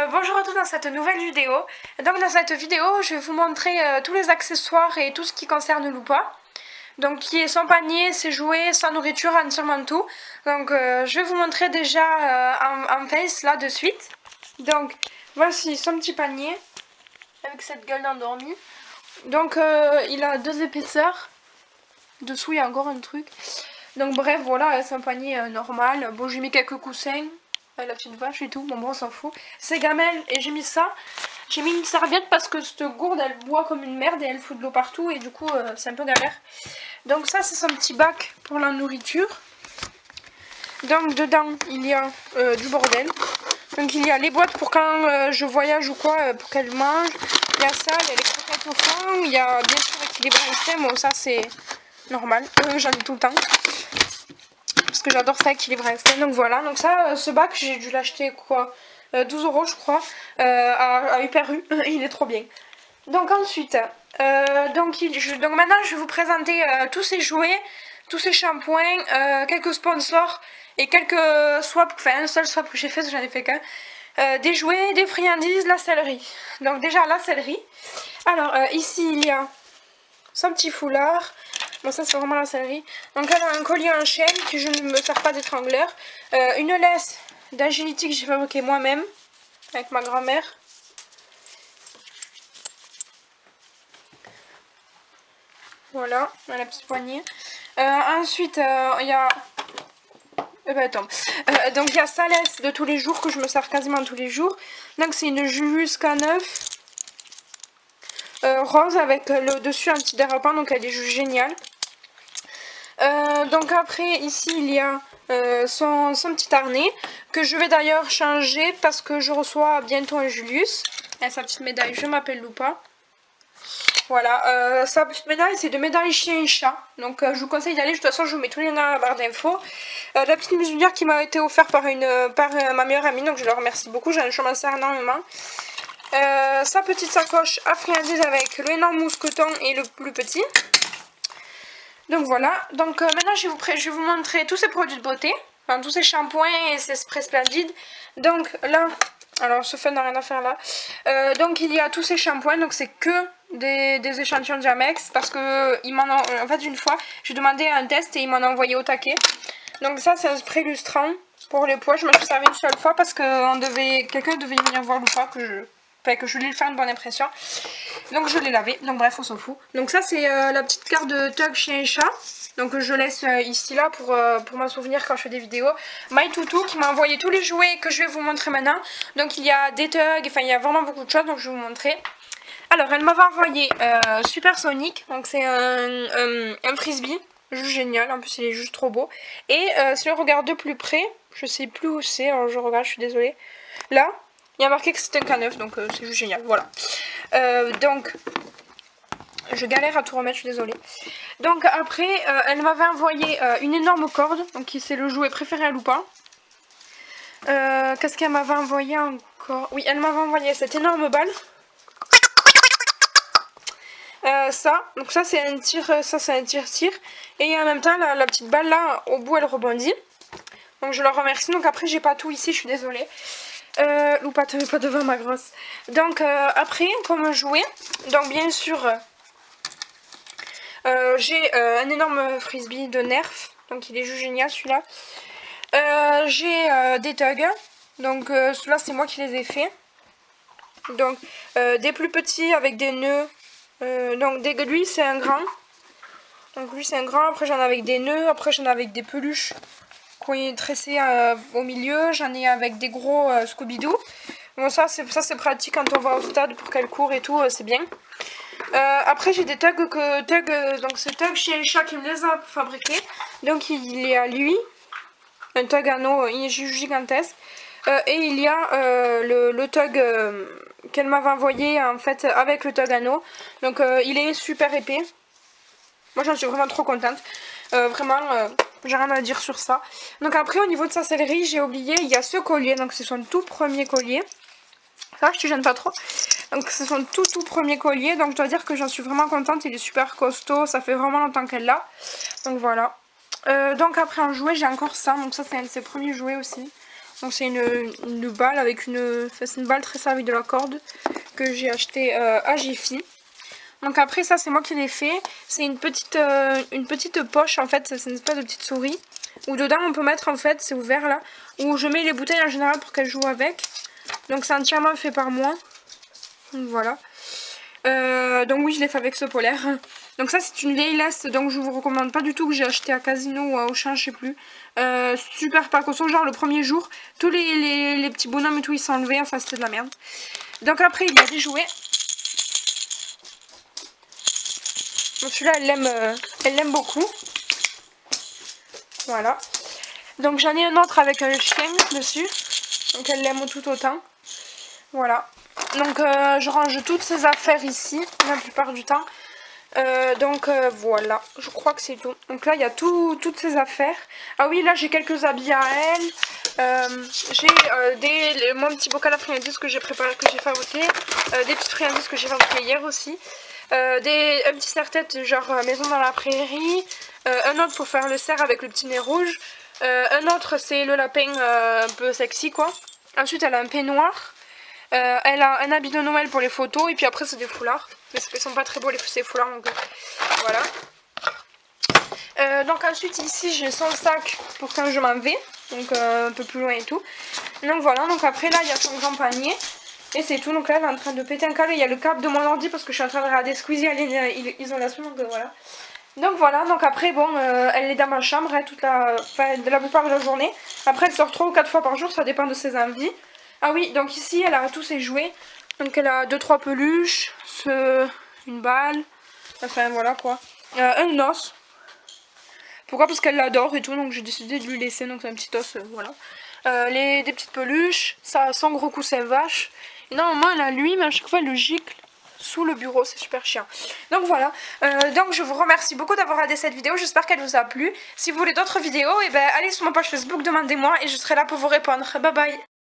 Bonjour à tous dans cette nouvelle vidéo. Donc dans cette vidéo, je vais vous montrer tous les accessoires et tout ce qui concerne Lupa. Donc qui est son panier, ses jouets, sa nourriture, entièrement tout. Donc je vais vous montrer déjà en face là de suite. Donc voici son petit panier avec cette gueule d'endormi. Donc il a 2 épaisseurs. Dessous il y a encore un truc. Donc bref voilà, c'est un panier normal. Bon, j'ai mis quelques coussins. La petite vache et tout, bon on s'en fout. C'est gamelle et j'ai mis ça. J'ai mis une serviette parce que cette gourde elle boit comme une merde et elle fout de l'eau partout et du coup c'est un peu galère. Donc ça c'est son petit bac pour la nourriture. Donc dedans il y a du bordel. Donc il y a les boîtes pour quand je voyage ou quoi pour qu'elle mange. Il y a ça, il y a les croquettes au fond. Il y a bien sûr équilibré Einstein, bon ça c'est normal, j'en ai tout le temps. Parce que j'adore ça, équilibre Einstein. Donc voilà, donc ça, ce bac, j'ai dû l'acheter quoi 12 € je crois, à Hyper U. Il est trop bien. Donc ensuite, donc maintenant je vais vous présenter tous ces jouets, tous ces shampoings, quelques sponsors et quelques swaps, enfin un seul swap que j'ai fait, parce que j'en ai fait qu'un. Des jouets, des friandises, la sellerie. Donc déjà la sellerie. Alors ici il y a son petit foulard. Bon ça c'est vraiment la sellerie. Donc elle a un collier en chaîne qui je ne me sers pas d'étrangleur. Une laisse d'agility que j'ai fabriquée moi-même avec ma grand-mère. Voilà, la petite poignée. Ensuite il y a... donc il y a sa laisse de tous les jours que je me sers quasiment tous les jours. Donc c'est une Julius K9 rose avec le dessus un petit dérapant, donc elle est juste géniale. Donc après ici il y a son petit harnais que je vais d'ailleurs changer parce que je reçois bientôt un Julius. Et sa petite médaille, je m'appelle Lupa. Voilà, sa petite médaille c'est de médaille chien et chat. Donc je vous conseille d'aller, de toute façon je vous mets tous les liens dans la barre d'infos. La petite muselière qui m'a été offerte par ma meilleure amie, donc je la remercie beaucoup, je m'en sers énormément. Sa petite sacoche à friandises avec le énorme mousqueton et le plus petit. Donc voilà, donc maintenant je vais vous montrer tous ces produits de beauté, enfin tous ces shampoings et ces sprays splendides. Donc là, alors ce fun n'a rien à faire là. Donc il y a tous ces shampoings, donc c'est que des échantillons de Jamex parce que en fait une fois j'ai demandé un test et ils m'en ont envoyé au taquet. Donc ça c'est un spray lustrant pour les poils, je me suis servi une seule fois parce que quelqu'un devait venir voir ou pas que je voulais lui faire une bonne impression. Donc je l'ai lavé, donc bref on s'en fout. Donc ça c'est la petite carte de Tug chien et chat. Donc je laisse ici là pour m'en souvenir quand je fais des vidéos. My Toutou qui m'a envoyé tous les jouets que je vais vous montrer maintenant. Donc il y a des Tug, enfin il y a vraiment beaucoup de choses, donc je vais vous montrer. Alors elle m'avait envoyé Super Sonic, donc c'est un frisbee. Juste génial, en plus il est juste trop beau. Et si on regarde de plus près, je sais plus où c'est, alors je regarde, je suis désolée. Là, il y a marqué que c'était un K9, donc c'est juste génial, voilà. Donc, je galère à tout remettre, je suis désolée. Donc après, elle m'avait envoyé une énorme corde, donc c'est le jouet préféré à Lupa. Qu'est-ce qu'elle m'avait envoyé encore? Oui, elle m'avait envoyé cette énorme balle. Donc ça c'est un tir, et en même temps la petite balle là au bout elle rebondit. Donc je la remercie. Donc après j'ai pas tout ici, je suis désolée. Lupa, te mets pas devant ma grosse. Donc après comme jouet, donc bien sûr j'ai un énorme frisbee de Nerf, donc il est juste génial celui-là. J'ai des tugs, donc ceux-là c'est moi qui les ai fait. Donc des plus petits avec des nœuds. Donc lui c'est un grand. Donc lui c'est un grand, après j'en ai avec des nœuds, après j'en ai avec des peluches qui est tressé au milieu, j'en ai avec des gros Scooby-Doo. Bon ça c'est pratique quand on va au stade pour qu'elle court et tout, c'est bien. Après j'ai des tugs donc c'est Tug chien et chat qui me les a fabriqués. Donc il est à lui, un tug anneau, il est gigantesque. Et il y a le tug qu'elle m'avait envoyé en fait avec le tug anneau. Donc il est super épais. Moi j'en suis vraiment trop contente. Vraiment j'ai rien à dire sur ça. Donc après au niveau de sa sellerie j'ai oublié, il y a ce collier. Donc c'est son tout premier collier. Ça je te gêne pas trop. Donc c'est son tout premier collier. Donc je dois dire que j'en suis vraiment contente. Il est super costaud. Ça fait vraiment longtemps qu'elle l'a. Donc voilà. Donc après en jouet j'ai encore ça. Donc ça c'est un de ses premiers jouets aussi. Donc c'est une balle avec c'est une balle très avec de la corde que j'ai acheté à Jiffy. Donc après ça c'est moi qui l'ai fait. C'est une petite poche en fait, c'est une espèce de petite souris. Où dedans on peut mettre en fait, c'est ouvert là, où je mets les bouteilles en général pour qu'elles jouent avec. Donc c'est entièrement fait par moi. Donc voilà. Donc oui je l'ai fait avec ce polaire. Donc ça c'est une vieille leste, donc je vous recommande pas du tout, que j'ai acheté à Casino ou à Auchan, je sais plus. Super précaution, genre le premier jour, tous les petits bonhommes et tout ils s'enlevaient, enfin c'était de la merde. Donc après il y a des jouets. Donc celui-là elle l'aime beaucoup. Voilà. Donc j'en ai un autre avec un chien dessus. Donc elle l'aime tout autant. Voilà. Donc je range toutes ces affaires ici, la plupart du temps. Voilà, je crois que c'est tout. Donc là il y a toutes ces affaires. Ah oui, là j'ai quelques habits à elle. J'ai mon petit bocal à friandises que j'ai préparé, que j'ai fabriqué. Des petites friandises que j'ai fabriquées hier aussi. Un petit serre-tête genre maison dans la prairie. Un autre pour faire le cerf avec le petit nez rouge. Un autre c'est le lapin un peu sexy quoi. Ensuite elle a un peignoir. Elle a un habit de Noël pour les photos. Et puis après c'est des foulards. Mais ils sont pas très beaux ces foulards. Donc voilà. Donc ensuite ici j'ai son sac pour quand je m'en vais. Donc un peu plus loin et tout. Donc voilà. Donc après là il y a son grand panier. Et c'est tout. Donc là elle est en train de péter un câble. Il y a le câble de mon ordi parce que je suis en train de regarder Squeezie à l'isolation. Donc voilà. Donc voilà, donc après bon, elle est dans ma chambre hein, de la plupart de la journée. Après elle sort 3 ou 4 fois par jour, ça dépend de ses envies. Ah oui, donc ici elle a tous ses jouets. Donc elle a 2-3 peluches, une balle, enfin voilà quoi. Un os. Pourquoi? Parce qu'elle l'adore et tout, donc j'ai décidé de lui laisser, donc c'est un petit os, voilà. Des petites peluches, ça son gros coussin vache. Et normalement elle a lui, mais à chaque fois elle le gicle sous le bureau, c'est super chiant. Donc voilà, donc je vous remercie beaucoup d'avoir regardé cette vidéo, j'espère qu'elle vous a plu. Si vous voulez d'autres vidéos, et ben allez sur ma page Facebook, demandez-moi et je serai là pour vous répondre. Bye bye.